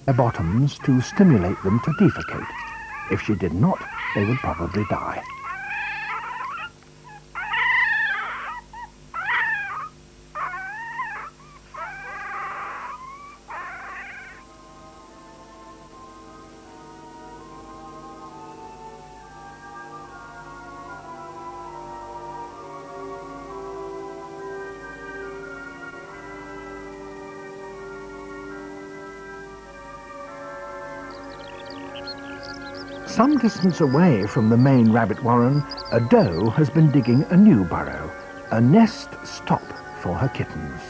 their bottoms to stimulate them to defecate. If she did not, they would probably die. Some distance away from the main rabbit warren, a doe has been digging a new burrow, a nest stop for her kittens.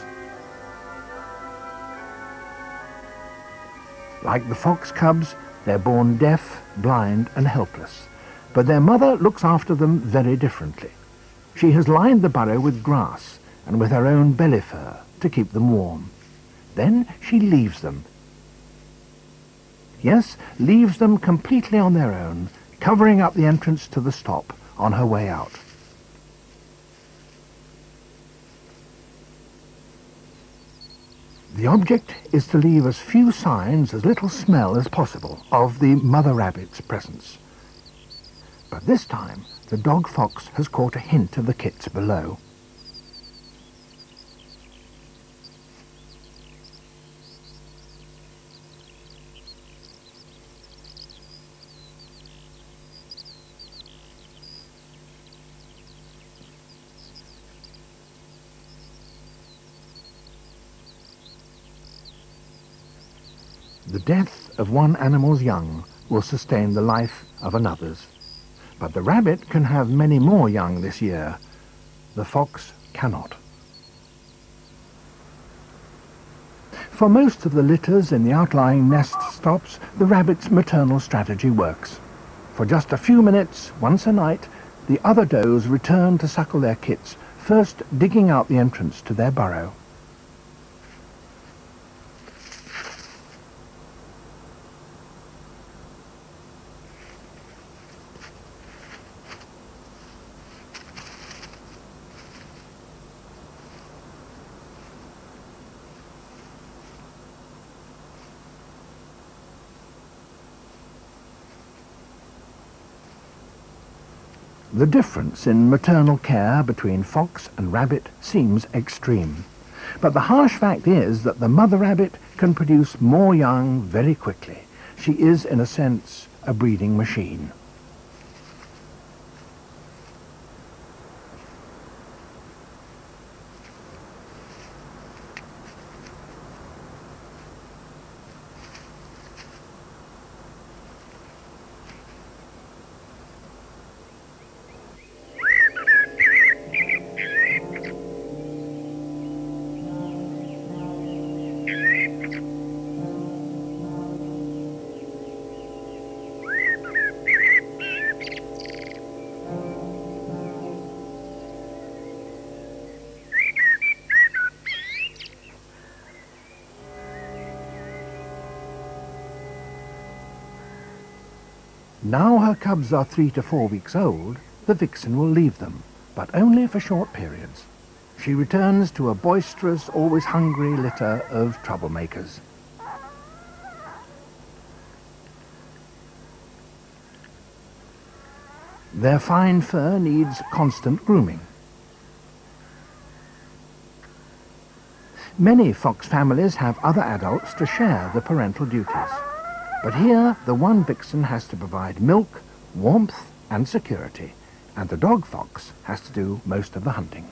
Like the fox cubs, they're born deaf, blind and helpless, but their mother looks after them very differently. She has lined the burrow with grass and with her own belly fur to keep them warm. Then she leaves them. Yes, leaves them completely on their own, covering up the entrance to the stop on her way out. The object is to leave as few signs, as little smell as possible of the mother rabbit's presence. But this time, the dog fox has caught a hint of the kits below. The death of one animal's young will sustain the life of another's. But the rabbit can have many more young this year. The fox cannot. For most of the litters in the outlying nest stops, the rabbit's maternal strategy works. For just a few minutes, once a night, the other does return to suckle their kits, first digging out the entrance to their burrow. The difference in maternal care between fox and rabbit seems extreme. But the harsh fact is that the mother rabbit can produce more young very quickly. She is, in a sense, a breeding machine. Now her cubs are 3 to 4 weeks old, the vixen will leave them, but only for short periods. She returns to a boisterous, always hungry litter of troublemakers. Their fine fur needs constant grooming. Many fox families have other adults to share the parental duties. But here, the one vixen has to provide milk, warmth and security, and the dog fox has to do most of the hunting.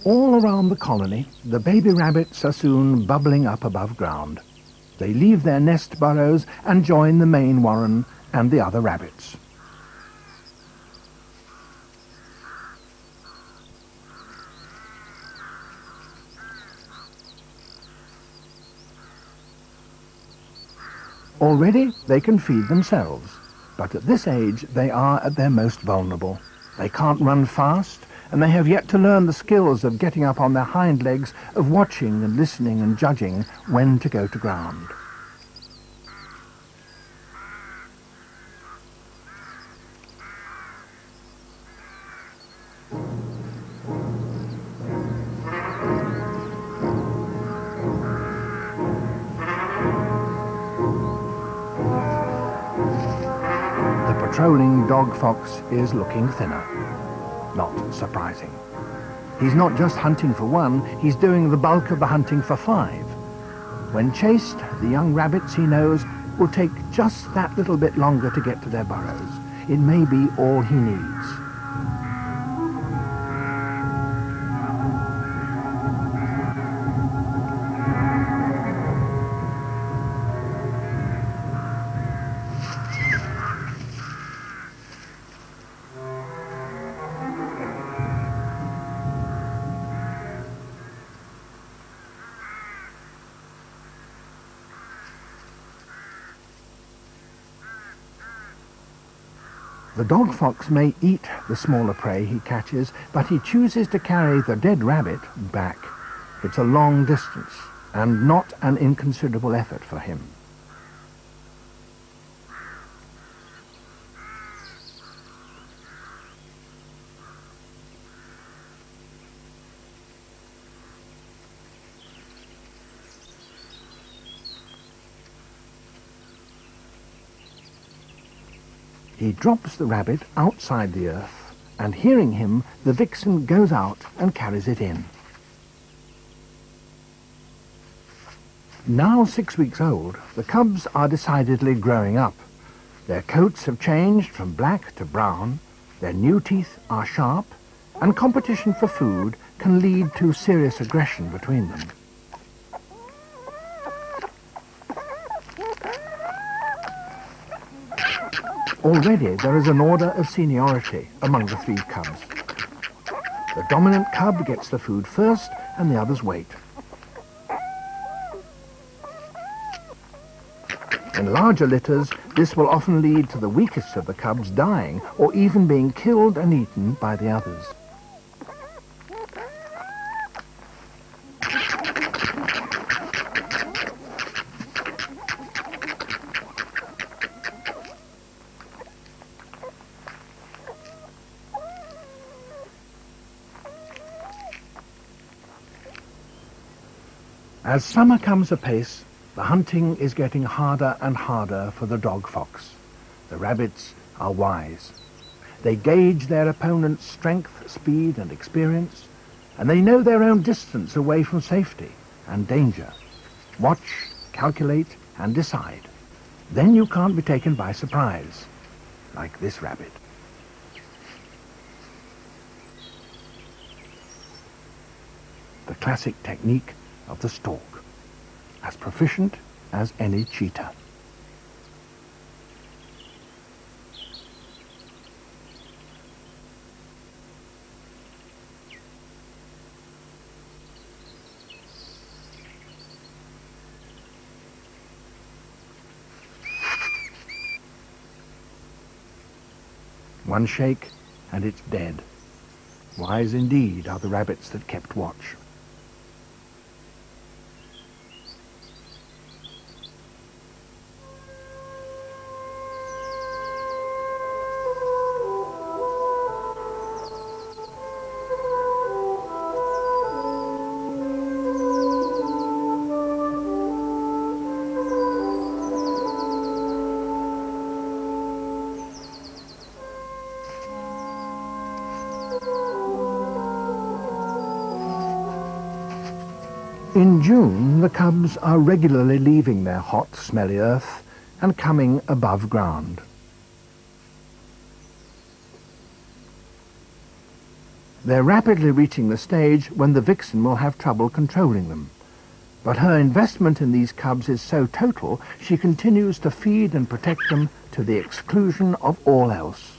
All around the colony, the baby rabbits are soon bubbling up above ground. They leave their nest burrows and join the main warren and the other rabbits. Already they can feed themselves, but at this age they are at their most vulnerable. They can't run fast, and they have yet to learn the skills of getting up on their hind legs, of watching and listening and judging when to go to ground. Patrolling dog fox is looking thinner. Not surprising. He's not just hunting for one, he's doing the bulk of the hunting for 5. When chased, the young rabbits, he knows, will take just that little bit longer to get to their burrows. It may be all he needs. The dog fox may eat the smaller prey he catches, but he chooses to carry the dead rabbit back. It's a long distance, and not an inconsiderable effort for him. He drops the rabbit outside the earth, and hearing him, the vixen goes out and carries it in. Now 6 weeks old, the cubs are decidedly growing up. Their coats have changed from black to brown, their new teeth are sharp, and competition for food can lead to serious aggression between them. Already there is an order of seniority among the 3 cubs. The dominant cub gets the food first, and the others wait. In larger litters, this will often lead to the weakest of the cubs dying, or even being killed and eaten by the others. As summer comes apace, the hunting is getting harder and harder for the dog fox. The rabbits are wise. They gauge their opponent's strength, speed and experience, and they know their own distance away from safety and danger. Watch, calculate and decide. Then you can't be taken by surprise, like this rabbit. The classic technique of the stalk, as proficient as any cheetah. One shake and it's dead. Wise indeed are the rabbits that kept watch. In June, the cubs are regularly leaving their hot, smelly earth and coming above ground. They're rapidly reaching the stage when the vixen will have trouble controlling them. But her investment in these cubs is so total, she continues to feed and protect them to the exclusion of all else.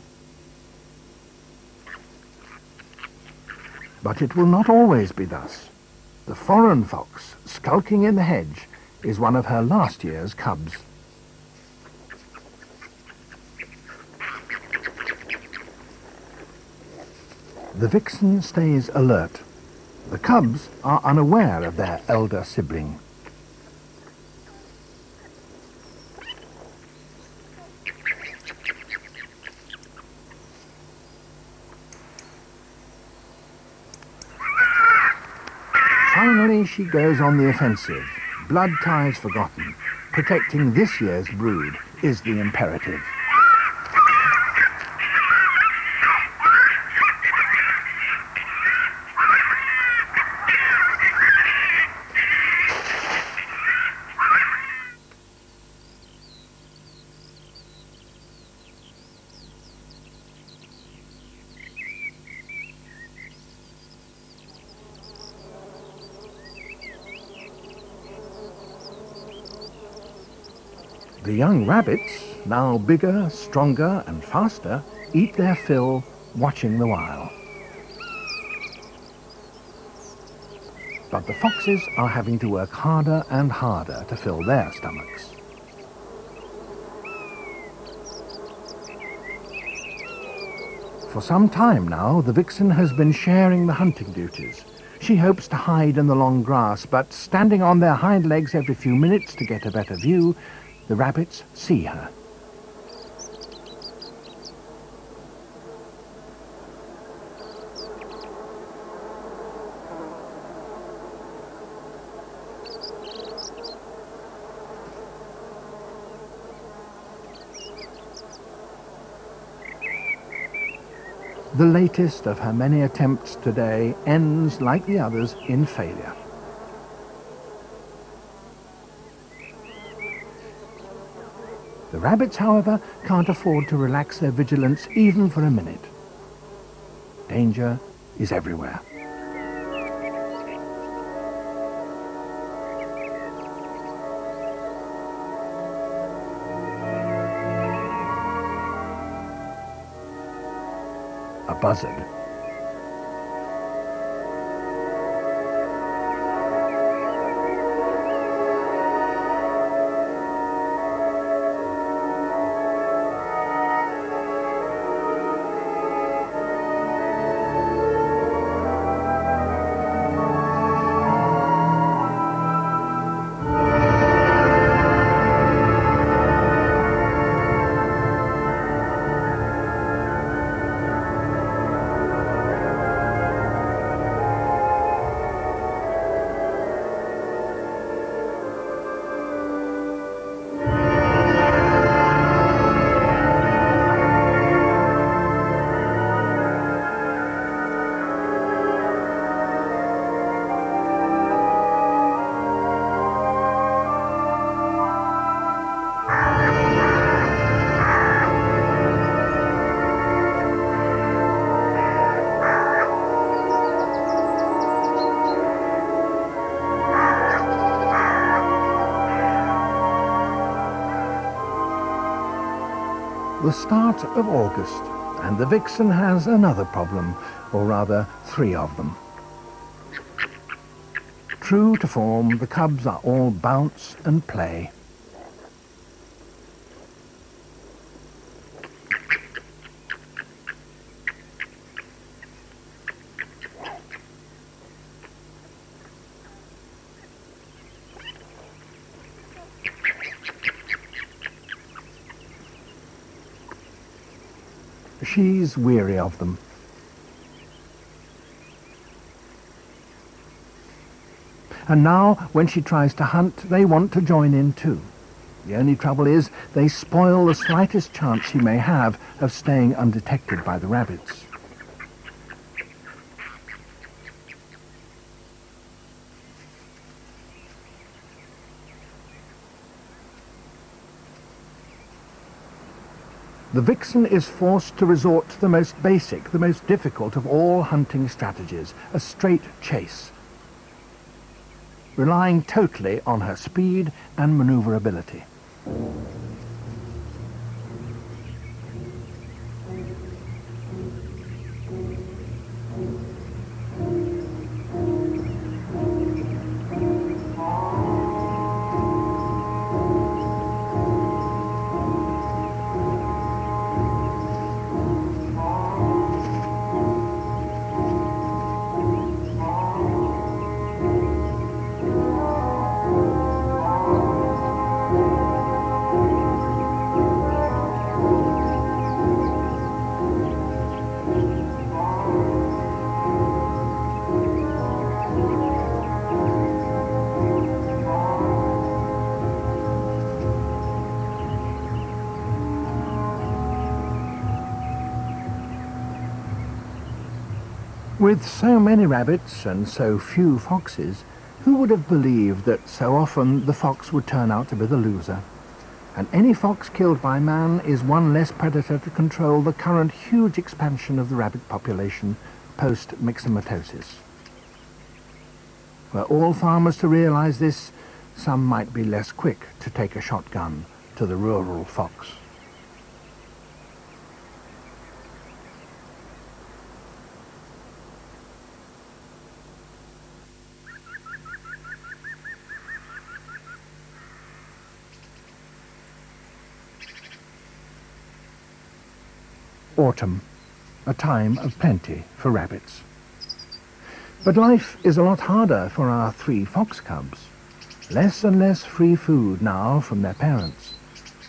But it will not always be thus. The foreign fox, skulking in the hedge, is one of her last year's cubs. The vixen stays alert. The cubs are unaware of their elder sibling. Finally, she goes on the offensive. Blood ties forgotten. Protecting this year's brood is the imperative. The young rabbits, now bigger, stronger and faster, eat their fill, watching the while. But the foxes are having to work harder and harder to fill their stomachs. For some time now, the vixen has been sharing the hunting duties. She hopes to hide in the long grass, but standing on their hind legs every few minutes to get a better view, the rabbits see her. The latest of her many attempts today ends, like the others, in failure. The rabbits, however, can't afford to relax their vigilance even for a minute. Danger is everywhere. A buzzard. The start of August, and the vixen has another problem, or rather 3 of them. True to form, the cubs are all bounce and play. She's weary of them. And now, when she tries to hunt, they want to join in too. The only trouble is, they spoil the slightest chance she may have of staying undetected by the rabbits. The vixen is forced to resort to the most basic, the most difficult of all hunting strategies, a straight chase, relying totally on her speed and maneuverability. With so many rabbits and so few foxes, who would have believed that so often the fox would turn out to be the loser? And any fox killed by man is one less predator to control the current huge expansion of the rabbit population post-myxomatosis. Were all farmers to realize this, some might be less quick to take a shotgun to the rural fox. Autumn, a time of plenty for rabbits. But life is a lot harder for our 3 fox cubs. Less and less free food now from their parents.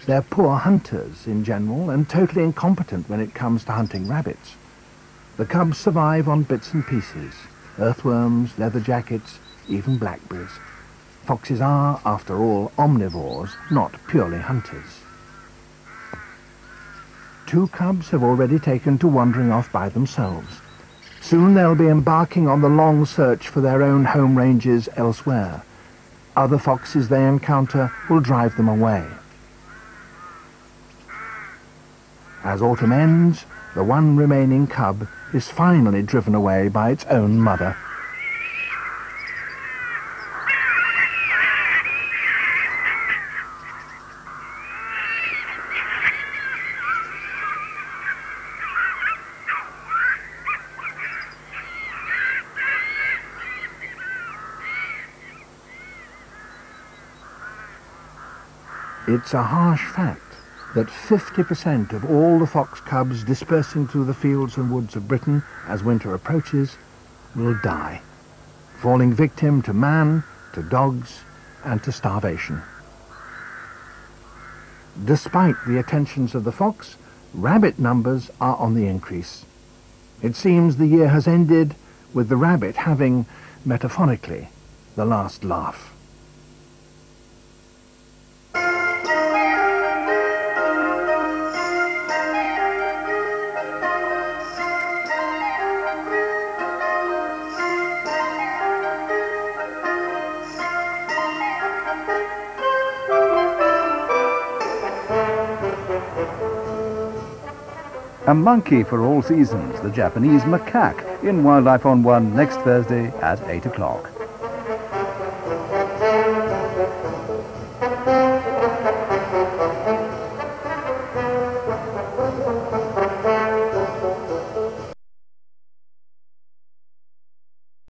They're poor hunters in general and totally incompetent when it comes to hunting rabbits. The cubs survive on bits and pieces, earthworms, leather jackets, even blackberries. Foxes are, after all, omnivores, not purely hunters. 2 cubs have already taken to wandering off by themselves. Soon they'll be embarking on the long search for their own home ranges elsewhere. Other foxes they encounter will drive them away. As autumn ends, the one remaining cub is finally driven away by its own mother. It's a harsh fact that 50% of all the fox cubs dispersing through the fields and woods of Britain as winter approaches will die, falling victim to man, to dogs, and to starvation. Despite the attentions of the fox, rabbit numbers are on the increase. It seems the year has ended with the rabbit having, metaphorically, the last laugh. A monkey for all seasons, the Japanese macaque, in Wildlife on One next Thursday at 8 o'clock.